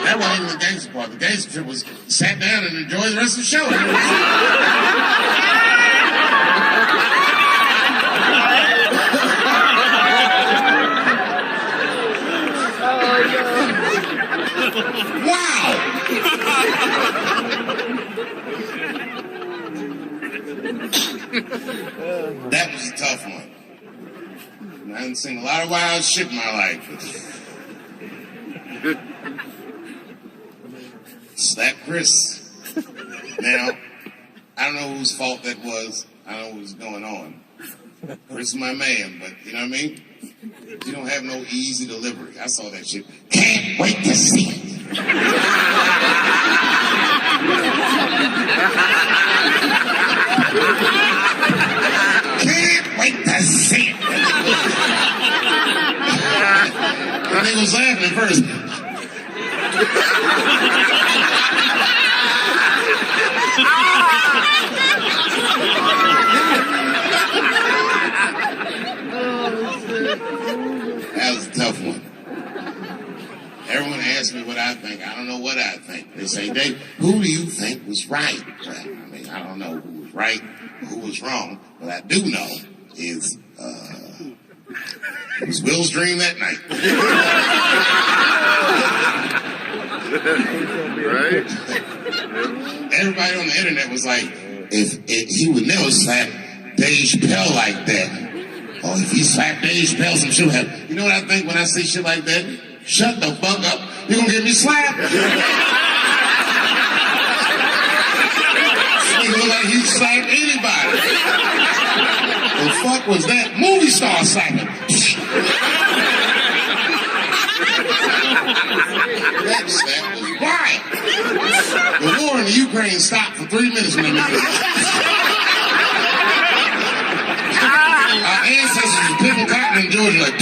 That wasn't even the gangster part. The gangster trip was sat down and enjoyed the rest of the show. Wow! That was a tough one. I haven't seen a lot of wild shit in my life. Slap Chris. Now, I don't know whose fault that was. I don't know what was going on. Chris is my man, but you know what I mean? You don't have no easy delivery. I saw that shit. Can't wait to see it. Can't wait to see it. The nigga was laughing at first. That was a tough one. Everyone asks me what I think. I don't know what I think. They say, Dave, who do you think was right? Well, I mean, I don't know who was right, who was wrong. What I do know is it was Will's dream that night. Right? Everybody on the internet was like, if he would never slap Dave Chappelle like that. Or if he slapped Dave Chappelle, some shit would happen. You know what I think when I see shit like that? Shut the fuck up. You're gonna get me slapped. He look like he slapped anybody. The fuck was that? Movie star slapping. That slap was wild. The war in the Ukraine stopped for 3 minutes when they made it. Our ancestors were picking cotton in Georgia like,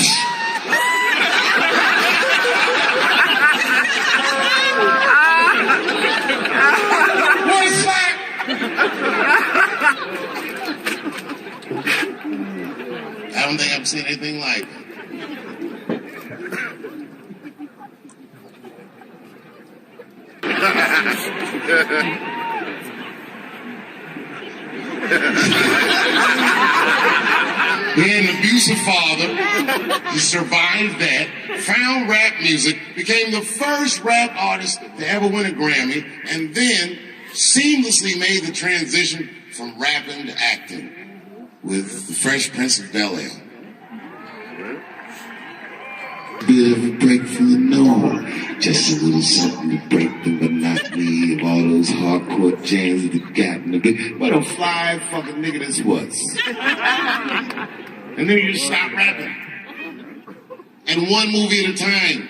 what a slap! I don't think I've seen anything like it. He had an abusive father. He survived that, found rap music, became the first rap artist to ever win a Grammy, and then seamlessly made the transition from rapping to acting with The Fresh Prince of Bel-Air. Bit of a break from the norm, just a little something to break the monotony of all those hardcore jams that they got in the big. What a fly fucking nigga this was. And then he just stopped rapping. And one movie at a time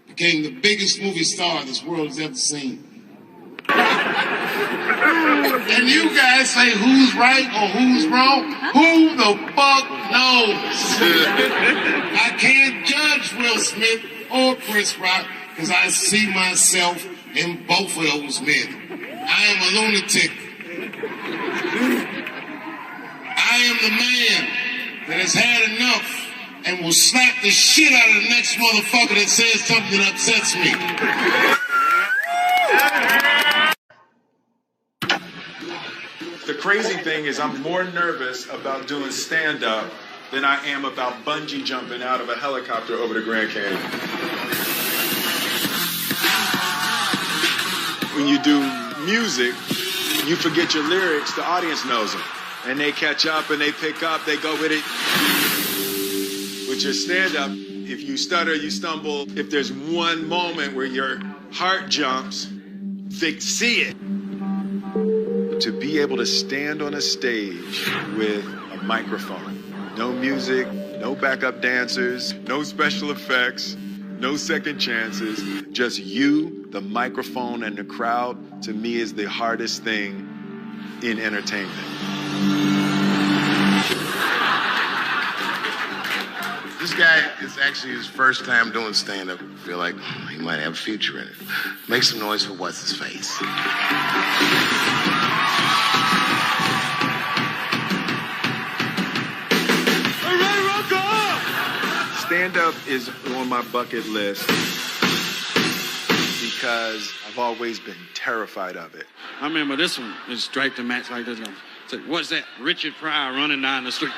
became the biggest movie star this world has ever seen. And you guys say who's right or who's wrong? Who the fuck knows? I can't judge Will Smith or Chris Rock because I see myself in both of those men. I am a lunatic. I am the man that has had enough and will slap the shit out of the next motherfucker that says something that upsets me. The crazy thing is I'm more nervous about doing stand-up than I am about bungee jumping out of a helicopter over the Grand Canyon. When you do music, you forget your lyrics, the audience knows them. And they catch up and they pick up, they go with it. With your stand-up, if you stutter, you stumble, if there's one moment where your heart jumps, they see it. To be able to stand on a stage with a microphone, no music, no backup dancers, no special effects, no second chances, just you, the microphone, and the crowd, to me is the hardest thing in entertainment. This guy is actually his first time doing stand-up. I feel like he might have a future in it. Make some noise for What's-His-Face. Stand-up is on my bucket list. because I've always been terrified of it. I remember this one is straight to match like this. Say, what's that? Richard Pryor running down the street.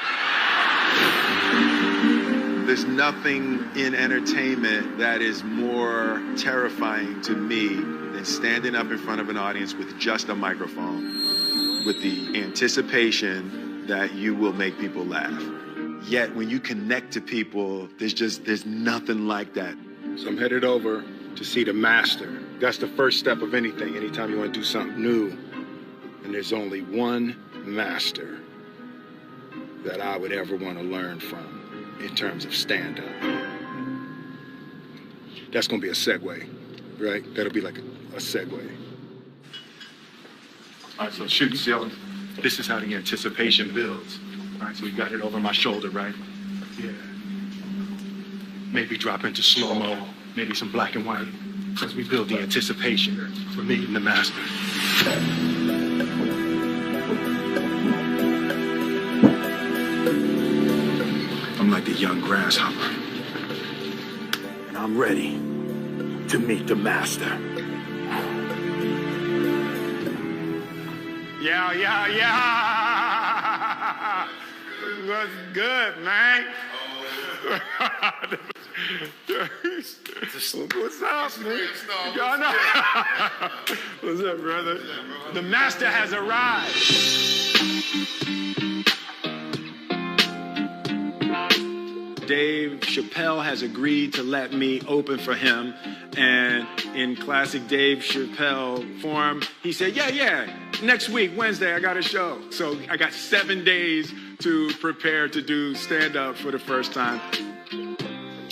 There's nothing in entertainment that is more terrifying to me than standing up in front of an audience with just a microphone, with the anticipation that you will make people laugh. Yet when you connect to people, there's nothing like that. So I'm headed over to see the master. That's the first step of anything, anytime you want to do something new. And there's only one master that I would ever want to learn from in terms of stand-up. That's going to be a segue, right? That'll be like a segue. All right, so shooting ceiling. This is how the anticipation builds. All right, so we got it over my shoulder, right? Yeah. Maybe drop into slow-mo, maybe some black and white, as we build the anticipation for meeting the master. I'm like the young grasshopper, and I'm ready to meet the master. Yeah. What's good, man? What's up, man? What's up, brother? The master has arrived. Dave Chappelle has agreed to let me open for him. And in classic Dave Chappelle form, he said, yeah, next week, Wednesday, I got a show. So I got 7 days to prepare to do stand-up for the first time.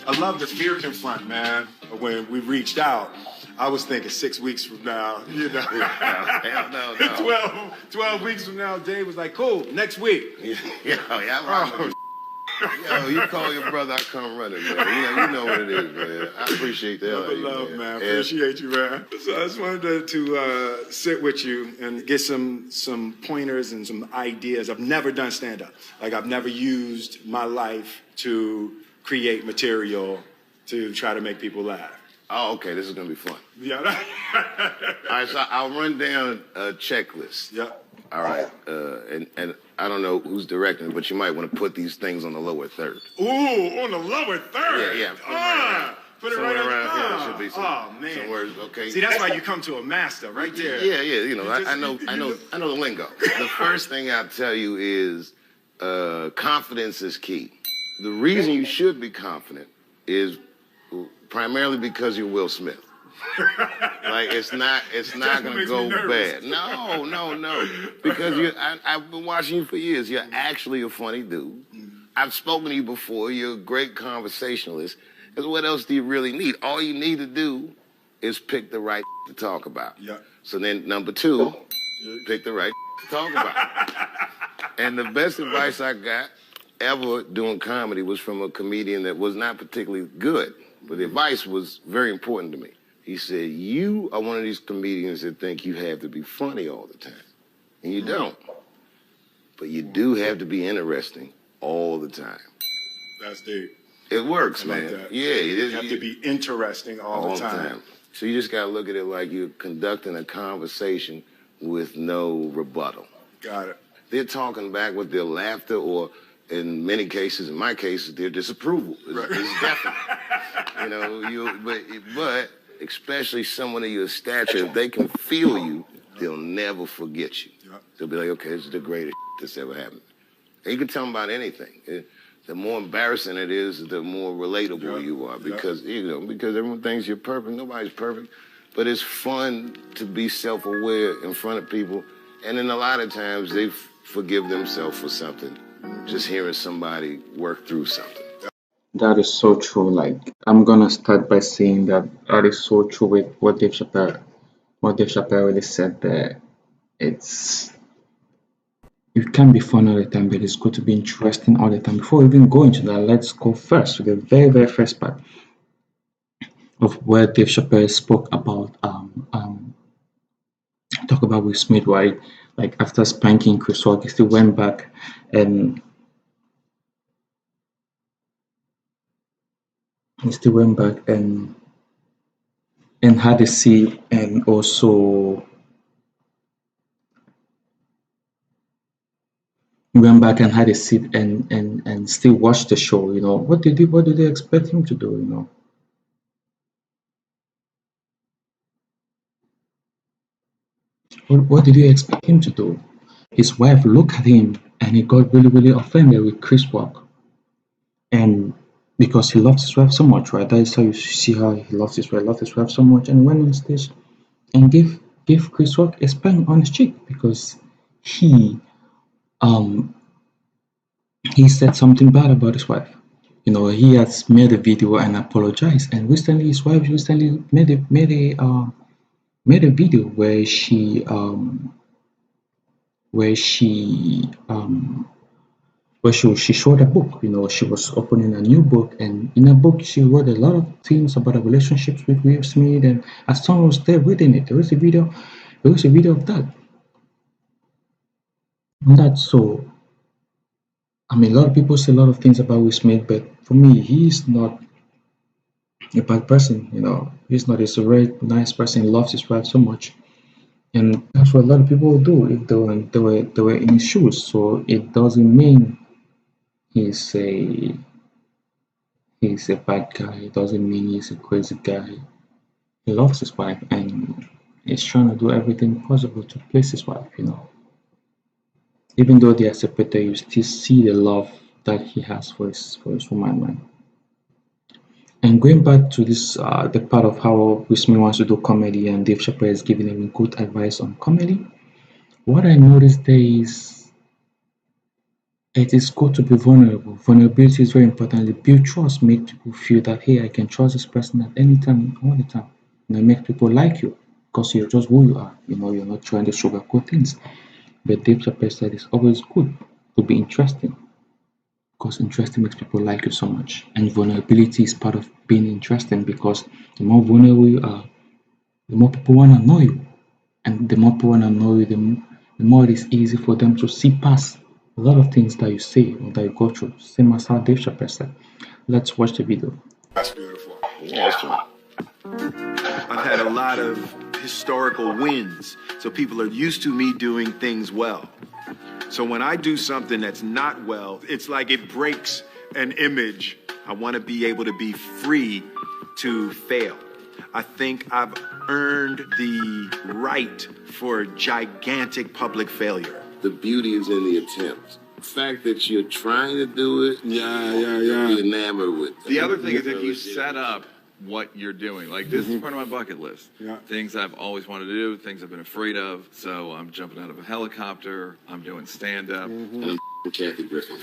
I love the fear confront, man. When we reached out, I was thinking 6 weeks from now, you know. Hell no. 12 weeks from now, Dave was like, cool, next week. Yeah. Yo, you call your brother, I come running, man. You know what it is, man. I appreciate that. Love, man. Appreciate you, man. So I just wanted to sit with you and get some pointers and some ideas. I've never done stand-up. Like, I've never used my life to create material to try to make people laugh. Oh, okay. This is going to be fun. Yeah. All right, so I'll run down a checklist. Yep. All right. And I don't know who's directing, but you might want to put these things on the lower third. Ooh, on the lower third? Yeah. Put it somewhere right around here. There should be some words, okay? See, that's why you come to a master right there. Yeah. You know, I know the lingo. The first thing I'll tell you is confidence is key. The reason you should be confident is primarily because you're Will Smith. Like it's not gonna go bad. No. Because I've been watching you for years. You're actually a funny dude. I've spoken to you before. You're a great conversationalist. Because what else do you really need? All you need to do is pick the right to talk about. Yeah. So then number 2, pick the right to talk about. And the best advice I got ever doing comedy was from a comedian that was not particularly good, but the advice was very important to me. He said, you are one of these comedians that think you have to be funny all the time. And you don't. But you do have to be interesting all the time. That's deep. It works, I like man. that. Yeah, You have to be interesting all the time. So you just got to look at it like you're conducting a conversation with no rebuttal. Got it. They're talking back with their laughter or, in many cases, in my case, their disapproval. It's definite. You know, but especially someone of your stature, if they can feel you, they'll never forget you. Yep. They'll be like, okay, this is the greatest that's ever happened. And you can tell them about anything. The more embarrassing it is, the more relatable you are because everyone thinks you're perfect. Nobody's perfect. But it's fun to be self-aware in front of people. And then a lot of times they forgive themselves for something. Just hearing somebody work through something. That is so true. Like, I'm gonna start by saying that is so true with what Dave Chappelle really said there. You can be fun all the time, but it's good to be interesting all the time. Before we even go into that, let's go first to the very, very first part of where Dave Chappelle spoke about talk about Will Smith, right? Like after spanking Chris Rock, he still went back and and had a seat and also went back and had a seat and still watched the show, what did they expect him to do? What did you expect him to do? His wife looked at him and he got really, really offended with Chris Rock. And because he loves his wife so much, right? That is how you see how he loves his wife so much, and he went on stage and gave Chris Rock a spank on his cheek because he um he said something bad about his wife. He has made a video and apologized, and recently his wife recently made a video where she showed a book. She was opening a new book, and in a book she wrote a lot of things about her relationships with Will Smith, and her son was there reading it. There was a video of that. So I mean, a lot of people say a lot of things about Will Smith, but for me, he's not a bad person. He's not. He's a very nice person. He loves his wife so much, and that's what a lot of people would do if they were in his shoes. So it doesn't mean he's a bad guy. It doesn't mean he's a crazy guy. He loves his wife and he's trying to do everything possible to please his wife. Even though they are separated, you still see the love that he has for his woman, man. And going back to this, the part of how Will Smith wants to do comedy and Dave Chappelle is giving him good advice on comedy, what I noticed there is it is good to be vulnerable. Vulnerability is very important. Build trust, make people feel that, hey, I can trust this person at any time, all the time. Make people like you because you're just who you are. You're not trying to sugarcoat things. But Dave Chappelle said it's always good to be interesting because interesting makes people like you so much. And vulnerability is part of being interesting because the more vulnerable you are, the more people want to know you. And the more people want to know you, the more it is easy for them to see past a lot of things that you say or that you go through. Same as how Dave Chappelle said. Let's watch the video. That's beautiful. Yeah, that's true. I've had a lot of historical wins, so people are used to me doing things well. So when I do something that's not well, it's like it breaks an image. I want to be able to be free to fail. I think I've earned the right for gigantic public failure. The beauty is in the attempt. The fact that you're trying to do it, you're enamored with it. The other thing is if you set up what you're doing. Like, this is part of my bucket list. Yeah. Things I've always wanted to do, things I've been afraid of. So I'm jumping out of a helicopter. I'm doing stand-up. And I'm Kathy Griffin.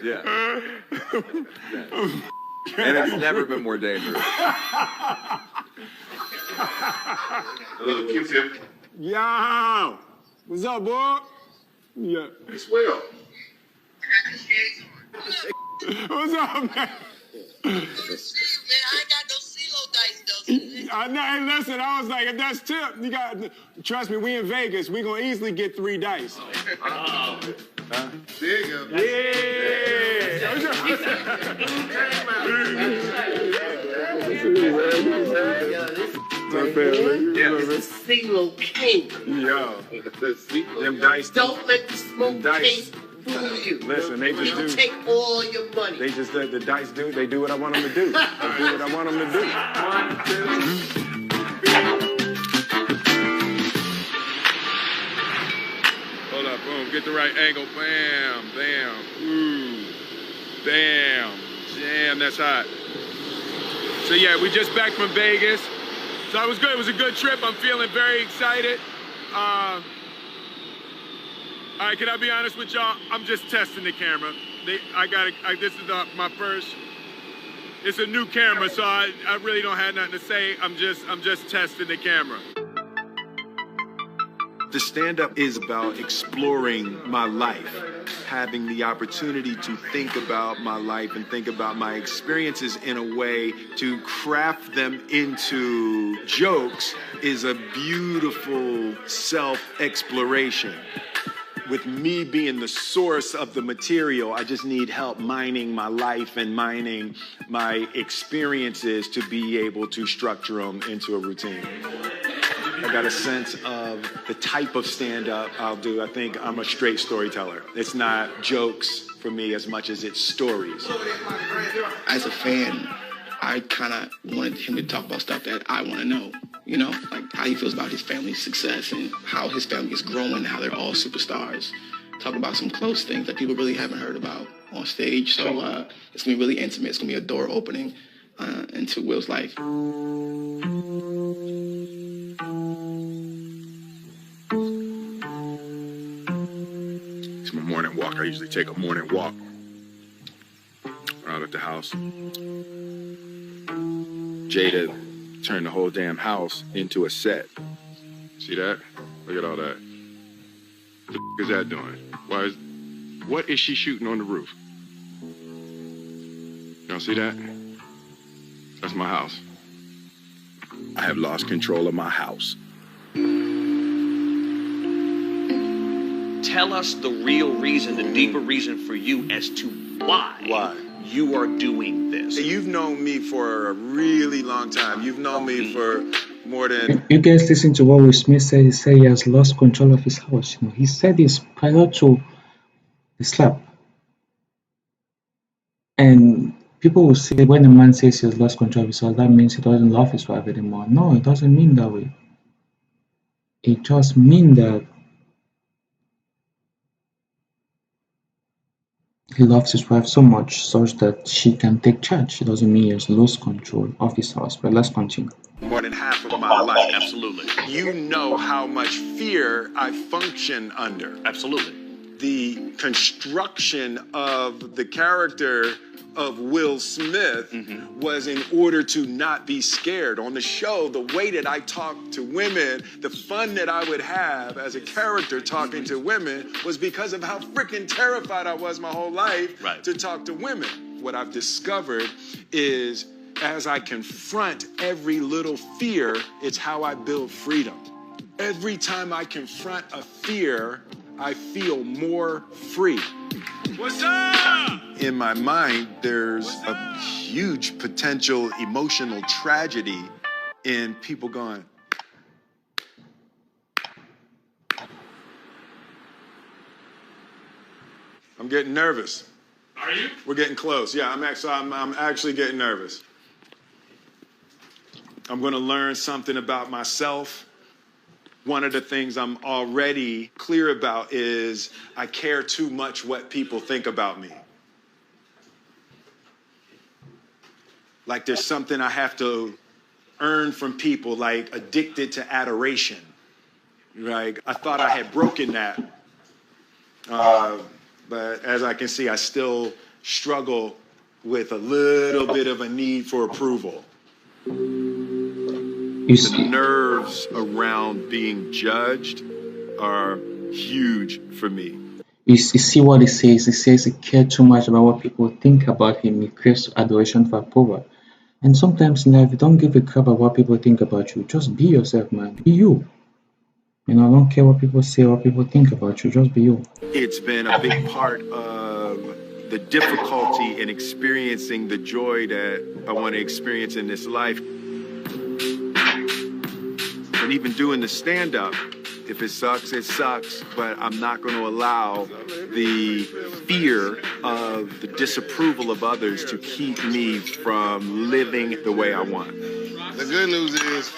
Yeah. And it's never been more dangerous. Hello, Q-Tip. Yo! What's up, boy? Yeah. It's Will. What's up, man? Man, I ain't got no CeeLo dice though. I know. Hey, listen, I was like, if that's tip, you got. Trust me, we in Vegas. We gonna easily get 3 dice. There you go. This is CeeLo King. Yo, them dice. Don't let the smoke taste fool you. Listen, they just He'll do. take all your money. They just let the dice do. They do what I want them to do. They do what I want them to do. 1, 2. Hold up, boom, get the right angle. Bam, bam, ooh, bam, jam, that's hot. So yeah, we just back from Vegas. So it was good, it was a good trip. I'm feeling very excited. All right, can I be honest with y'all? I'm just testing the camera. This is my first, it's a new camera, so I really don't have nothing to say. I'm just testing the camera. The stand-up is about exploring my life, having the opportunity to think about my life and think about my experiences in a way to craft them into jokes is a beautiful self-exploration. With me being the source of the material, I just need help mining my life and mining my experiences to be able to structure them into a routine. I got a sense of the type of stand-up I'll do. I think I'm a straight storyteller. It's not jokes for me as much as it's stories. As a fan, I kind of wanted him to talk about stuff that I want to know. You know, like how he feels about his family's success and how his family is growing, how they're all superstars. Talk about some close things that people really haven't heard about on stage. So it's going to be really intimate. It's going to be a door opening into Will's life. It's my morning walk. I usually take a morning walk out at the house. Jada turned the whole damn house into a set. See that? Look at all that. What the f is that doing? What is she shooting on the roof? Y'all see that? That's my house. I have lost control of my house. Tell us the real reason, the deeper reason for you as to why you are doing this. You've known me for a really long time. You've known me for more than... You guys listen to what Will Smith said. He said he has lost control of his house. You know, he said this prior to the slap. And people will say when a man says he has lost control of his house, that means he doesn't love his wife anymore. No, it doesn't mean that way. It just means that he loves his wife so much such that she can take charge. It doesn't mean he has lost control of his house. But let's continue. More than half of my life. Absolutely. You know how much fear I function under. Absolutely. The construction of the character of Will Smith was in order to not be scared. On the show, the way that I talked to women, the fun that I would have as a character talking to women was because of how freaking terrified I was my whole life to talk to women. What I've discovered is as I confront every little fear, it's how I build freedom. Every time I confront a fear, I feel more free. What's up? In my mind, there's a huge potential emotional tragedy in people going, I'm getting nervous. Are you? We're getting close. Yeah, I'm actually getting nervous. I'm going to learn something about myself. One of the things I'm already clear about is I care too much what people think about me. Like there's something I have to earn from people, like addicted to adoration. Like I thought I had broken that. But as I can see, I still struggle with a little bit of a need for approval. The nerves around being judged are huge for me. You see what he says? He says he cares too much about what people think about him. He craves adoration for approval. And sometimes in life, you don't give a crap about what people think about you. Just be yourself, man. Be you. You know, don't care what people say, what people think about you. Just be you. It's been a big part of the difficulty in experiencing the joy that I want to experience in this life. And even doing the stand-up, if it sucks, it sucks, but I'm not going to allow the fear of the disapproval of others to keep me from living the way I want. The good news is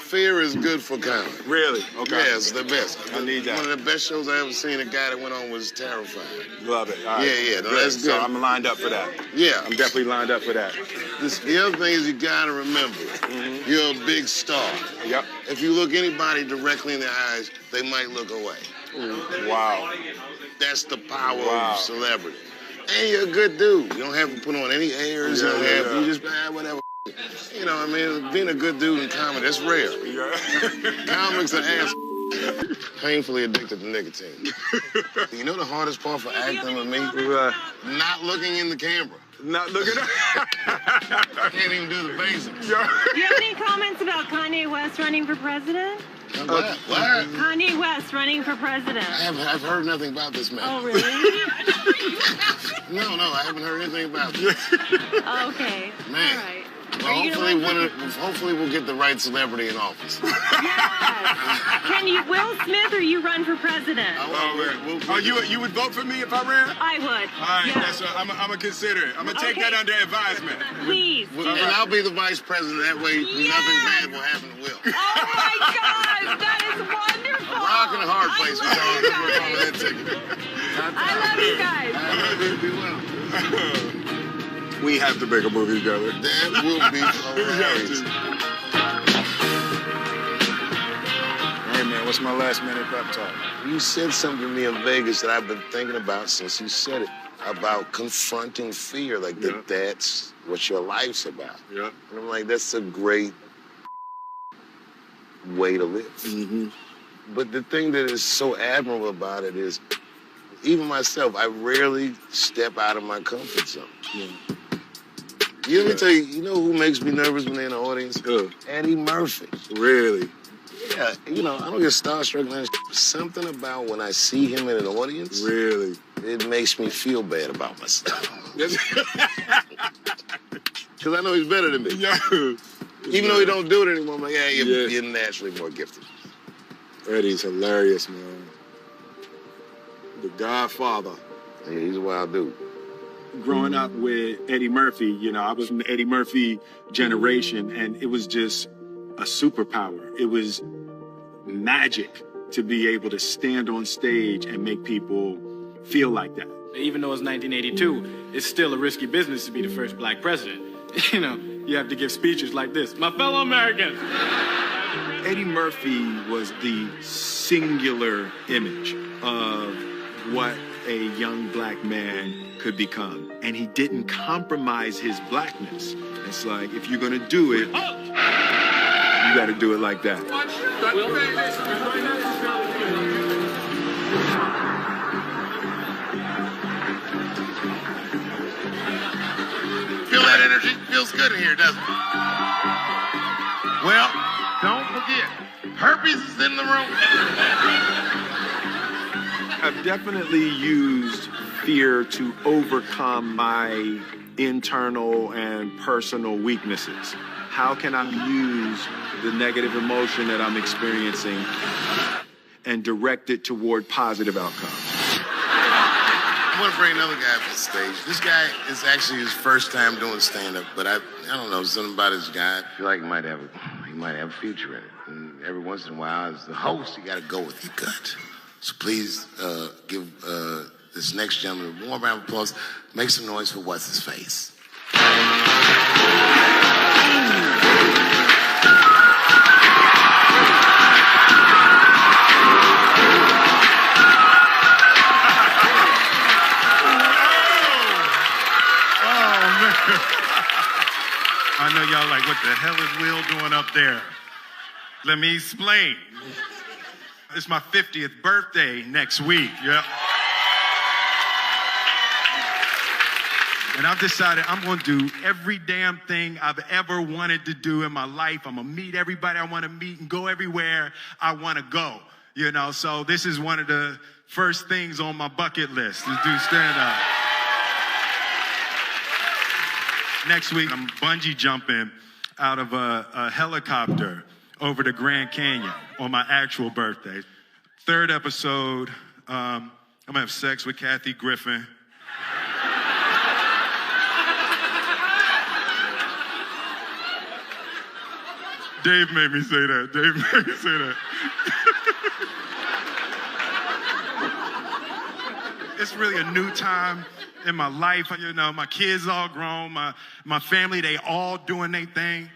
fear is good for comedy. Really? Okay. Yeah, it's the best. I need that. One of the best shows I ever seen, a guy that went on was Terrified. Love it. All right. Yeah, no, that's good. So I'm lined up for that. Yeah. I'm definitely lined up for that. The other thing is you gotta remember, you're a big star. Yep. If you look anybody directly in the eyes, they might look away. Wow. That's the power of celebrity. And you're a good dude. You don't have to put on any airs. You don't have to. You just, whatever. You know, I mean, being a good dude in comedy, that's rare. Comics are ass. Painfully addicted to nicotine. You know the hardest part for acting with me? Not looking in the camera. Not looking I can't even do the basics. Do you have any comments about Kanye West running for president? What? Kanye West running for president. I've heard nothing about this man. Oh, really? No, I haven't heard anything about this. Okay. Man. All right. Well, hopefully we'll get the right celebrity in office. Yes. Can you, Will Smith, or you run for president? You would vote for me if I ran? I would. All right, yes. I'm gonna consider it. I'm gonna take that under advisement. Please. And I'll be the vice president. That way, nothing bad will happen to Will. Oh my gosh, that is wonderful. A rock and a hard place. I love you guys. Be well. We have to make a movie together. That will be hilarious. All right, man, what's my last minute pep talk? You said something to me in Vegas that I've been thinking about since you said it, about confronting fear, like that's what your life's about. Yeah. And I'm like, that's a great way to live. Mm-hmm. But the thing that is so admirable about it is, even myself, I rarely step out of my comfort zone. Yeah. Let me tell you, you know who makes me nervous when they're in the audience? Who? Eddie Murphy. Really? Yeah, I don't get starstruck. Something about when I see him in an audience. Really? It makes me feel bad about myself. Because I know he's better than me. Yeah. Even though he don't do it anymore, I'm like, you're naturally more gifted. Eddie's hilarious, man. The Godfather. Yeah, he's a wild dude. Growing up with Eddie Murphy, I was from the Eddie Murphy generation, and it was just a superpower. It was magic to be able to stand on stage and make people feel like that. Even though it's 1982, it's still a risky business to be the first black president. You have to give speeches like this. My fellow Americans. Eddie Murphy was the singular image of what a young black man could become. And he didn't compromise his blackness. It's like, if you're gonna do it, you gotta do it like that. Feel that energy? Feels good in here, doesn't it? Well, don't forget, herpes is in the room. I've definitely used fear to overcome my internal and personal weaknesses. How can I use the negative emotion that I'm experiencing and direct it toward positive outcomes? I want to bring another guy up to the stage. This guy is actually his first time doing stand-up, but I don't know, something about his guy. I feel like he might have a future in it. And every once in a while, as the host, you got to go with your gut. So please give this next gentleman a warm round of applause. Make some noise for what's his face. I know y'all like, what the hell is Will doing up there? Let me explain. It's my 50th birthday next week, yeah. And I've decided I'm going to do every damn thing I've ever wanted to do in my life. I'm going to meet everybody I want to meet and go everywhere I want to go, So this is one of the first things on my bucket list, to do stand-up. Next week, I'm bungee jumping out of a helicopter over the Grand Canyon on my actual birthday. Third episode, I'm gonna have sex with Kathy Griffin. Dave made me say that. It's really a new time in my life. My kids all grown, my family, they all doing their thing.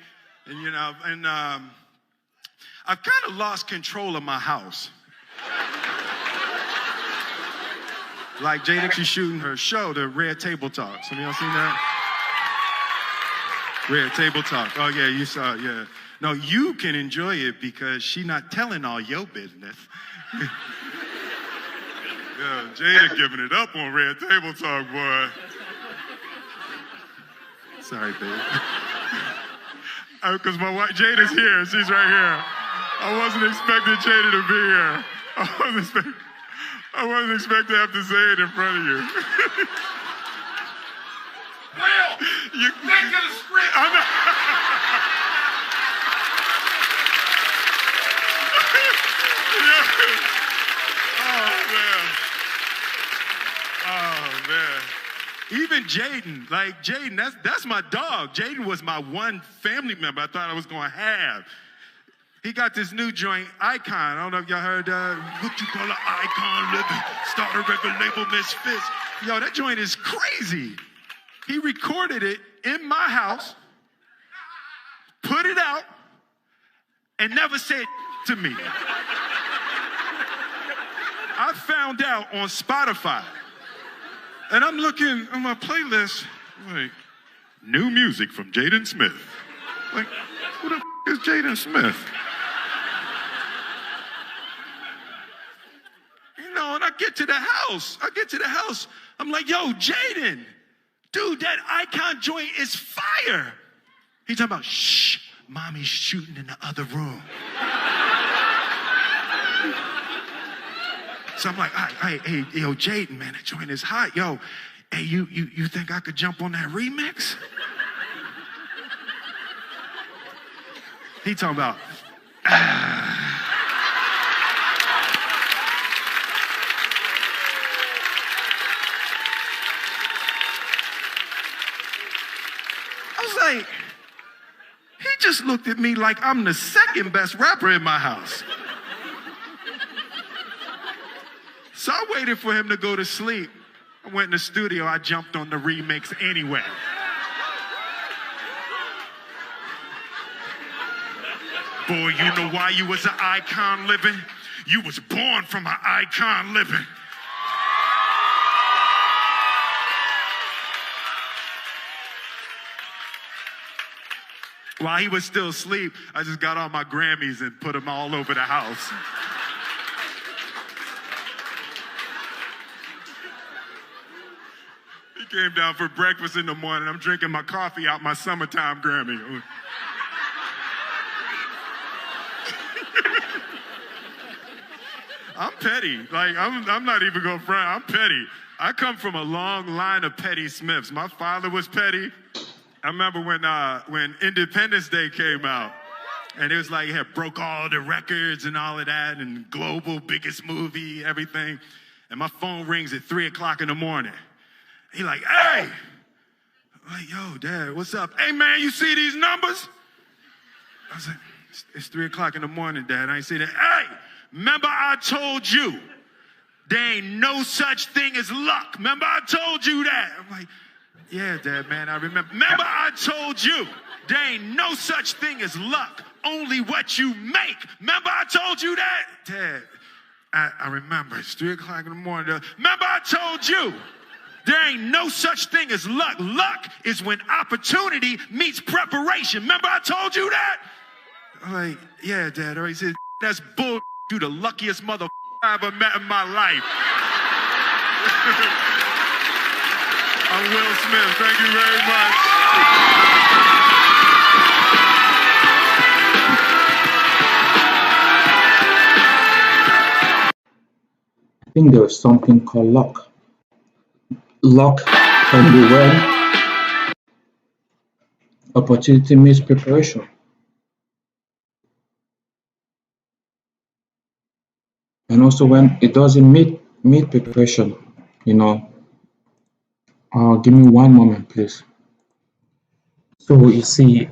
And I've kind of lost control of my house. Like Jada, she's shooting her show, the Red Table Talk. Some of y'all seen that? Red Table Talk. Oh yeah, you saw it, yeah. No, you can enjoy it because she not telling all your business. Yeah, Jada giving it up on Red Table Talk, boy. Sorry, babe. Because my wife, Jada's here. She's right here. I wasn't expecting Jada to be here. I wasn't expecting to have to say it in front of you. Will, you stick to the script. I'm not. Oh man. Even Jaden, like Jaden, that's my dog. Jaden was my one family member I thought I was gonna have. He got this new joint, Icon. I don't know if y'all heard what you call an Icon living. Start a record label, Misfits. Yo, that joint is crazy. He recorded it in my house, put it out, and never said to me. I found out on Spotify. And I'm looking on my playlist, like, new music from Jaden Smith. Like, who the is Jaden Smith? You know, and I get to the house. I'm like, yo, Jaden, dude, that Icon joint is fire. He's talking about, shh, mommy's shooting in the other room. So I'm like, hey, yo, Jaden, man, that joint is hot. Yo, hey, you think I could jump on that remix? He talking about, I was like, he just looked at me like I'm the second best rapper in my house. So I waited for him to go to sleep. I went in the studio, I jumped on the remix anyway. Boy, you know why you was an icon living? You was born from an icon living. While he was still asleep, I just got all my Grammys and put them all over the house. He came down for breakfast in the morning. I'm drinking my coffee out my summertime Grammy. I'm petty. Like, I'm not even going to front. I'm petty. I come from a long line of petty Smiths. My father was petty. I remember when Independence Day came out, and it was like, it had broke all the records and all of that, and global, biggest movie, everything. And my phone rings at 3 o'clock in the morning. He like, hey! I'm like, yo, Dad, what's up? Hey, man, you see these numbers? I was like, it's 3 o'clock in the morning, Dad. I ain't see that. Hey! Remember I told you there ain't no such thing as luck. Remember I told you that? I'm like, yeah, Dad, man, I remember. Remember I told you there ain't no such thing as luck, only what you make. Remember I told you that? Dad, I remember. It's 3 o'clock in the morning. Remember I told you there ain't no such thing as luck. Luck is when opportunity meets preparation. Remember I told you that? I'm like, yeah, Dad. Or he said, that's bull. You the luckiest mother I ever met in my life. I'm Will Smith. Thank you very much. I think there is something called luck. Luck can be when opportunity meets preparation. And also when it doesn't meet preparation, you know. Give me one moment, please. So you see,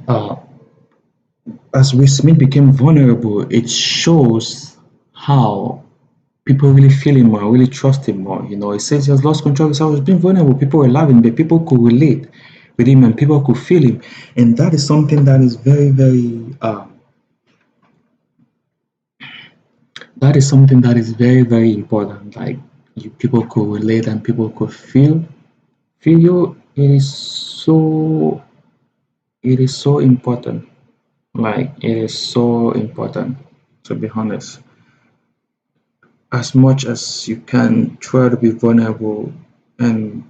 as Will Smith became vulnerable, it shows how people really feel him more, really trust him more. You know, he says he has lost control because I was being vulnerable. People were laughing, but people could relate with him and people could feel him. And that is something that is very, very very important. Like people could relate and people could feel you. It is so important. Like, it is so important, to be honest. As much as you can try to be vulnerable, and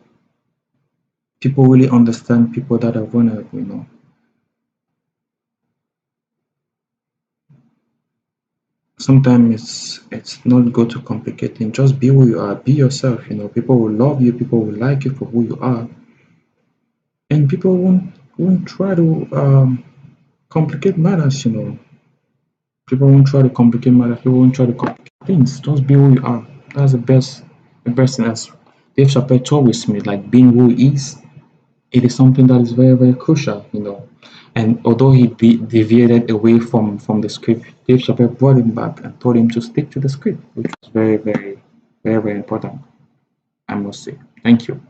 people really understand people that are vulnerable, you know. Sometimes it's not good to complicate things. Just be who you are, be yourself, you know. People will love you, people will like you for who you are, and people won't try to complicate matters, you know. People won't try to complicate matters, people won't try to complicate things. Just be who you are. That's the best thing. As Dave Chappelle told with Smith, like, being who he is, it is something that is very, very crucial, you know. And although he deviated away from the script, Dave Chappelle brought him back and told him to stick to the script, which was very, very, very, very important, I must say. Thank you.